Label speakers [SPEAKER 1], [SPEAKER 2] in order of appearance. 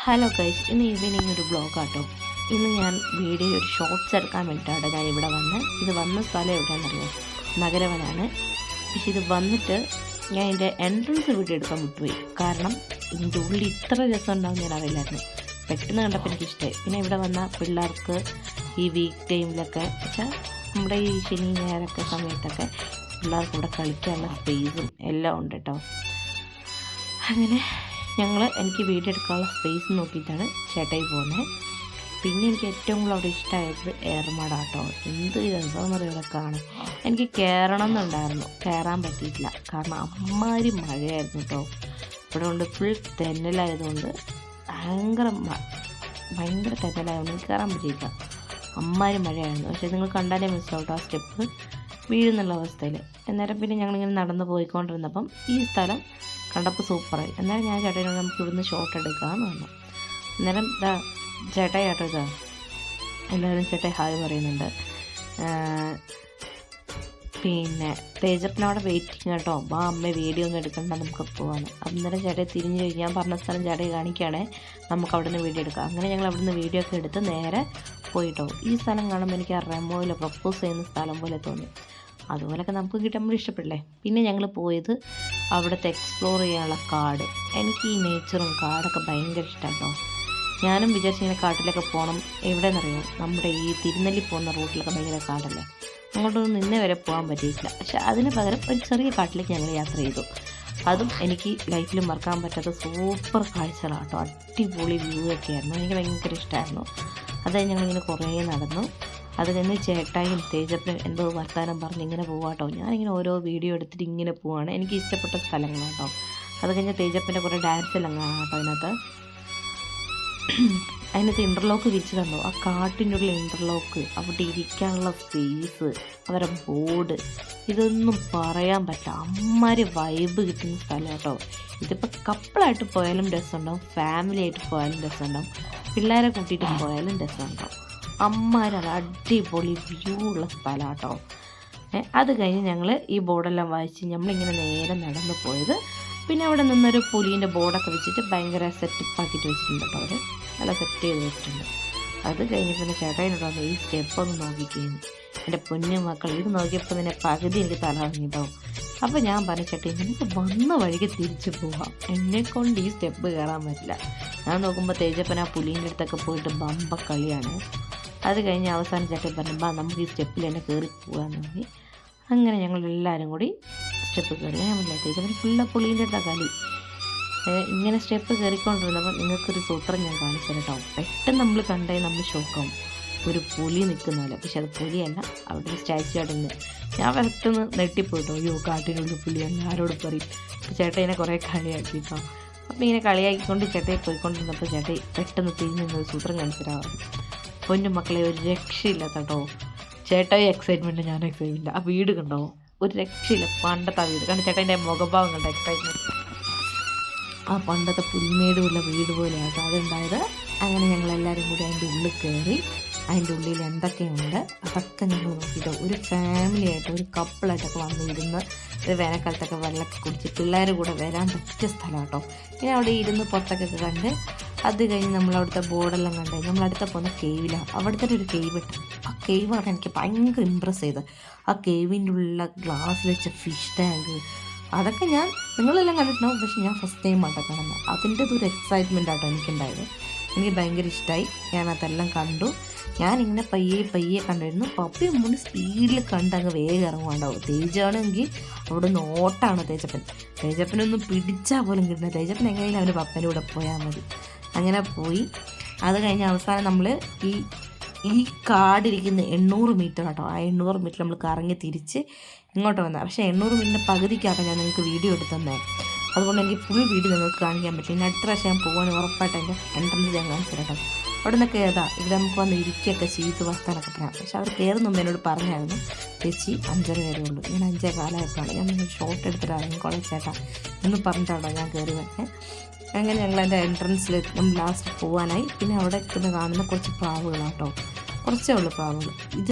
[SPEAKER 1] Hello guys, ഇന്ന് evening ഒരു ബ്ലോഗാട്ടോ. ഇന്ന് ഞാൻ വീഡിയോ ഒരു ഷോർട്ട്സ് എടുക്കാൻ വേണ്ടിയിട്ടാണ് ഞാൻ ഇവിടെ ഇത് വന്ന സ്ഥലം എവിടെയാണെന്നറിയാം, നഗരവനാണ്. പക്ഷെ ഇത് വന്നിട്ട് ഞാൻ എൻ്റെ എൻട്രൻസ് വീഡിയോ എടുക്കാൻ വിട്ടുപോയി. കാരണം ഇതിൻ്റെ ഉള്ളിൽ ഇത്ര രസം ഉണ്ടാവും ഞാൻ അറിയില്ലായിരുന്നു. പെട്ടെന്ന് കണ്ടപ്പോൾ എനിക്കിഷ്ടമായി. പിന്നെ ഇവിടെ വന്ന പിള്ളേർക്ക് ഈ വീക്ക് ടൈമിലൊക്കെ വെച്ചാൽ നമ്മുടെ ഈ ശനി ഞായറൊക്കെ സമയത്തൊക്കെ പിള്ളേർക്ക് ഇവിടെ കളിക്കാനുള്ള സ്പേസും എല്ലാം ഉണ്ട് കേട്ടോ. അങ്ങനെ എനിക്ക് വീഡിയോ എടുക്കാനുള്ള സ്പേസ് നോക്കിയിട്ടാണ് ചേട്ടായി പോകുന്നത്. പിന്നെ എനിക്ക് ഏറ്റവും കൂടുതൽ അവിടെ ഇഷ്ടമായത് ഏർമാടാട്ടോ. എന്ത് രസമെന്ന് പറയുക കാണാൻ. എനിക്ക് കയറണം എന്നുണ്ടായിരുന്നു, കയറാൻ പറ്റിയിട്ടില്ല. കാരണം അമ്മാതിരി മഴയായിരുന്നു കേട്ടോ. ഇവിടെ കൊണ്ട് ഫുൾ തെന്നലായതുകൊണ്ട് ഭയങ്കര തെന്നലായതുകൊണ്ട് എനിക്ക് കയറാൻ പറ്റിയില്ല. അമ്മാതിരി മഴയായിരുന്നു. പക്ഷേ നിങ്ങൾ കണ്ടാലേ മനസ്സിലാവും ആ സ്റ്റെപ്പ് വീഴുന്നുള്ള അവസ്ഥയിൽ. അന്നേരം പിന്നെ ഞങ്ങളിങ്ങനെ നടന്ന് പോയിക്കൊണ്ടിരുന്നപ്പം ഈ സ്ഥലം കണ്ടപ്പോൾ സൂപ്പറായി. അന്നേരം ഞാൻ ചേട്ടനോട് നമുക്ക് ഇവിടുന്ന് ഷോട്ട് എടുക്കാമെന്ന് പറഞ്ഞു. അന്നേരം ചേട്ടായി ഇതാ എല്ലാവരും ചേട്ടായി ഹായ് പറയുന്നുണ്ട്. പിന്നെ തേജപ്പനവിടെ വെയിറ്റിങ് കേട്ടോ. അമ്മ വീഡിയോ ഒന്നും എടുക്കണ്ട, നമുക്ക് പോകാമെന്ന്. അന്നേരം ചേട്ടായി തിരിഞ്ഞ് കഴിഞ്ഞ് ഞാൻ പറഞ്ഞ സ്ഥലം ചേട്ടായി കാണിക്കുകയാണേ, നമുക്ക് അവിടെ നിന്ന് വീഡിയോ എടുക്കാം. അങ്ങനെ ഞങ്ങൾ അവിടെ നിന്ന് വീഡിയോ ഒക്കെ എടുത്ത് നേരെ പോയിട്ടോ. ഈ സ്ഥലം കാണുമ്പോൾ എനിക്ക് ആ റെമോയിൽ പ്രപ്പോസ് ചെയ്യുന്ന സ്ഥലം പോലെ തോന്നി. അതുപോലൊക്കെ നമുക്ക് കിട്ടുമ്പോൾ ഇഷ്ടപ്പെടില്ലേ. പിന്നെ ഞങ്ങൾ പോയത് അവിടുത്തെ എക്സ്പ്ലോർ ചെയ്യാനുള്ള കാട്. എനിക്ക് ഈ നേച്ചറും കാടൊക്കെ ഭയങ്കര ഇഷ്ടമാട്ടോ. ഞാനും വിചാരിച്ചിങ്ങനെ കാട്ടിലൊക്കെ പോകണം. എവിടെയെന്നറിയോ, നമ്മുടെ ഈ തിരുനെല്ലി പോകുന്ന റൂട്ടിലൊക്കെ ഭയങ്കര കാടല്ലേ, അങ്ങോട്ടൊന്നും നിന്നെ വരെ പോകാൻ പറ്റിയിട്ടില്ല. പക്ഷെ അതിന് പകരം ഒരു ചെറിയ കാട്ടിലേക്ക് ഞങ്ങൾ യാത്ര ചെയ്തു. അതും എനിക്ക് ലൈഫിൽ മറക്കാൻ പറ്റാത്ത സൂപ്പർ കാഴ്ചകളാട്ടോ. അടിപൊളി വ്യൂ ഒക്കെ ആയിരുന്നു. എനിക്ക് ഭയങ്കര ഇഷ്ടമായിരുന്നു. അതായത് ഞങ്ങളിങ്ങനെ കുറേ നടന്നു. അത് കഴിഞ്ഞ് ചേട്ടായും തേജപ്പനും എന്തോ വർത്താനം പറഞ്ഞ് ഇങ്ങനെ പോവാട്ടോ. ഞാനിങ്ങനെ ഓരോ വീഡിയോ എടുത്തിട്ട് ഇങ്ങനെ പോവാണ്. എനിക്ക് ഇഷ്ടപ്പെട്ട സ്ഥലങ്ങളാട്ടോ. അത് കഴിഞ്ഞ് തേജപ്പൻ്റെ കുറേ ഡാൻസ് എല്ലാം കാണാം കേട്ടോ. അതിനകത്ത് ഇൻ്റർലോക്ക് വിരിച്ച് കണ്ടോ, ആ കാട്ടിൻ്റെ ഉള്ളിൽ ഇൻ്റർലോക്ക്, അവിടെ ഇരിക്കാനുള്ള സ്പേസ്, അവരുടെ ബോർഡ്, ഇതൊന്നും പറയാൻ പറ്റില്ല. അമ്മാതിരി വൈബ് കിട്ടുന്ന സ്ഥലം കേട്ടോ. ഇതിപ്പോൾ കപ്പിളായിട്ട് പോയാലും രസമുണ്ടാവും, ഫാമിലി ആയിട്ട് പോയാലും രസമുണ്ടാവും, പിള്ളേരെ കൂട്ടിയിട്ട് പോയാലും രസമുണ്ടാവും. അമ്മാതിരി അടിപൊളി വ്യൂ ഉള്ള സ്ഥലം കേട്ടോ. അത് കഴിഞ്ഞ് ഞങ്ങൾ ഈ ബോർഡെല്ലാം വായിച്ച് നമ്മളിങ്ങനെ നേരെ നടന്നു പോയത്. പിന്നെ അവിടെ നിന്നൊരു പുലീൻ്റെ ബോർഡൊക്കെ വെച്ചിട്ട് ഭയങ്കര സെറ്റപ്പാക്കിയിട്ട് വെച്ചിട്ടുണ്ട് കേട്ടോ. അവർ നല്ല സെറ്റ് ചെയ്ത് വെച്ചിട്ടുണ്ട്. അത് കഴിഞ്ഞ് പിന്നെ ചേട്ടായിനോട് വന്നു ഈ സ്റ്റെപ്പൊന്ന് നോക്കിക്കുന്നു. എൻ്റെ പൊന്നു മക്കൾ, ഇത് നോക്കിയപ്പോൾ തന്നെ പകുതി എനിക്ക് തല ഇറങ്ങിയിട്ടാവും. അപ്പോൾ ഞാൻ പറഞ്ഞ ചേട്ടായി, നമുക്ക് വന്ന വഴിക്ക് തിരിച്ചു പോവാം, എന്നെക്കൊണ്ട് ഈ സ്റ്റെപ്പ് കയറാൻ പറ്റില്ല. ഞാൻ നോക്കുമ്പോൾ തേജപ്പൻ ആ പുലീൻ്റെ അടുത്തൊക്കെ പോയിട്ട് ബമ്പ കളിയാണ്. അത് കഴിഞ്ഞ് അവസാനം ചേട്ടൻ പറഞ്ഞു, നമുക്ക് ഈ സ്റ്റെപ്പിൽ തന്നെ കയറി പോകാമെന്ന് പറഞ്ഞ് അങ്ങനെ ഞങ്ങളെല്ലാവരും കൂടി സ്റ്റെപ്പ് കയറി. ഞാൻ പറഞ്ഞില്ല, തേജപ്പൻ ഫുള്ള പുളീൻ്റെ അടുത്താണ് കളി. ഇങ്ങനെ സ്റ്റെപ്പ് കയറിക്കൊണ്ടിരുന്നപ്പോൾ നിങ്ങൾക്കൊരു സൂത്രം ഞാൻ കാണിച്ചു കേട്ടോ. പെട്ടെന്ന് നമ്മൾ നമ്മൾ ഷോക്കാവും, ഒരു പുലി നിൽക്കുന്ന പോലെ. പക്ഷെ അത് പുലിയല്ല, അവിടെ ഒരു സ്റ്റാച്ചു ആടുന്നു. ഞാൻ പെട്ടെന്ന് നെട്ടിപ്പോയിട്ടോ, അയ്യോ കാട്ടിനുള്ളിൽ പുലിയാണ് ആരോട് പറയും. അപ്പോൾ ചേട്ടനെ കുറേ കളിയാക്കിട്ടോ. അപ്പോൾ ഇങ്ങനെ കളിയാക്കിക്കൊണ്ട് ചേട്ടയെ പോയിക്കൊണ്ടിരുന്നപ്പോൾ ചേട്ടൻ പെട്ടെന്ന് തിരിഞ്ഞ് നിന്നൊരു സൂത്രം കാണിച്ചിട്ടാവും. പൊന്നു മക്കളെ, ഒരു രക്ഷയില്ല കേട്ടോ. ചേട്ടായി എക്സൈറ്റ്മെൻറ്റ്, ഞാൻ എക്സൈറ്റ്മെൻറ്റ്. ആ വീട് കണ്ടോ, ഒരു രക്ഷയില്ല. പണ്ടത്തെ ആ വീട് കാരണം ചേട്ടൻ്റെ മുഖഭാവം കണ്ടോ, എക്സൈറ്റ്മെൻറ്റ്. ആ പണ്ടത്തെ പുൽമേടുള്ള വീട് പോലെയാട്ടോ അതുണ്ടായത്. അങ്ങനെ ഞങ്ങളെല്ലാവരും കൂടി അതിൻ്റെ ഉള്ളിൽ കയറി. അതിൻ്റെ ഉള്ളിൽ എന്തൊക്കെയുണ്ട് അതൊക്കെ ഞങ്ങൾ നോക്കിയിട്ട് ഒരു ഫാമിലിയായിട്ട്, ഒരു കപ്പിളായിട്ടൊക്കെ വന്നിരുന്ന് ഒരു വേനൽക്കാലത്തൊക്കെ വെള്ളമൊക്കെ കുടിച്ച് പിള്ളേർ കൂടെ വരാൻ പറ്റിയ സ്ഥലം കേട്ടോ. പിന്നെ അവിടെ ഇരുന്ന് പുറത്തൊക്കെ കണ്ട് അത് കഴിഞ്ഞ് നമ്മളവിടുത്തെ ബോർഡെല്ലാം കണ്ട് നമ്മളടുത്ത പോകുന്ന കേവിലാണ്. അവിടുത്തെ ഒരു കേവ് ഇട്ടു. ആ കേവാണ് എനിക്ക് ഭയങ്കര ഇമ്പ്രസ് ചെയ്തത്. ആ കേവിൻ്റെ ഉള്ള ഗ്ലാസ്സിൽ വെച്ച ഫിഷ് ടാങ്ക്, അതൊക്കെ നിങ്ങളെല്ലാം കണ്ടിട്ടുണ്ടാവും. പക്ഷെ ഞാൻ ഫസ്റ്റ് ടൈം ആട്ടോ കാണുന്നത്. അതിൻ്റെ ഒരു എക്സൈറ്റ്മെൻ്റ് ആട്ടോ എനിക്കുണ്ടായത്. എനിക്ക് ഭയങ്കര ഇഷ്ടമായി. ഞാനതെല്ലാം കണ്ടു. ഞാനിങ്ങനെ പയ്യെ കണ്ടിരുന്നു. പപ്പയും മുന്നിൽ സ്പീഡിൽ കണ്ട് അങ്ങ് വേഗം ഇറങ്ങുവാണ്ടാവും. തേജാണെങ്കിൽ അവിടെ നിന്ന് ഓട്ടാണ് തേജപ്പനൊന്നും പിടിച്ചാൽ പോലും കിട്ടുന്നത്. തേജപ്പൻ എങ്ങനെയും അവൻ്റെ പപ്പൻ്റെ കൂടെ പോയാൽ മതി. അങ്ങനെ പോയി. അത് കഴിഞ്ഞ് അവസാനം നമ്മൾ ഈ കാടിരിക്കുന്ന 800 മീറ്റർ കേട്ടോ. ആ 800 മീറ്റർ നമ്മൾ കറങ്ങി തിരിച്ച് ഇങ്ങോട്ട് വന്നത്. പക്ഷേ 800 മീറ്ററിൻ്റെ പകുതിക്കാട്ടോ ഞാൻ നിങ്ങൾക്ക് വീഡിയോ എടുത്ത് തന്നെ. അതുകൊണ്ട് എനിക്ക് ഫുൾ വീഡിയോ നിങ്ങൾക്ക് കാണിക്കാൻ പറ്റും. ഇനി അടുത്ത പ്രാവശ്യം ഞാൻ പോകുകയാണെങ്കിൽ ഉറപ്പായിട്ട് എൻ്റെ എൻട്രൻസ് ഞാൻ കാണിച്ചു കേട്ടോ. അവിടെ നിന്നൊക്കെ ഇവിടെ നമുക്ക് വന്ന് ഇരിക്കുകയൊക്കെ ചെയ്ത് വർത്താനൊക്കെ പറയാം. പക്ഷെ അവർ കയറുന്ന മുമ്പ് എന്നോട് പറഞ്ഞായിരുന്നു, ചേച്ചി 5:30 വരെ ഉള്ളൂ. ഞാൻ 5:15 ഞാൻ നിങ്ങൾ ഷോട്ട് എടുത്തിട്ട് ഇറങ്ങിക്കോളെ ചേട്ടാ എന്ന് പറഞ്ഞിട്ടാണോ ഞാൻ കയറി വന്നത്. അങ്ങനെ ഞങ്ങൾ എൻ്റെ എൻട്രൻസിൽ നമ്മൾ ലാസ്റ്റ് പോകാനായി. പിന്നെ അവിടെ എത്തുന്ന കാണുന്ന കുറച്ച് പ്രാവുകളാട്ടോ, കുറച്ചേ ഉള്ളൂ പ്രാവുകൾ. ഇത്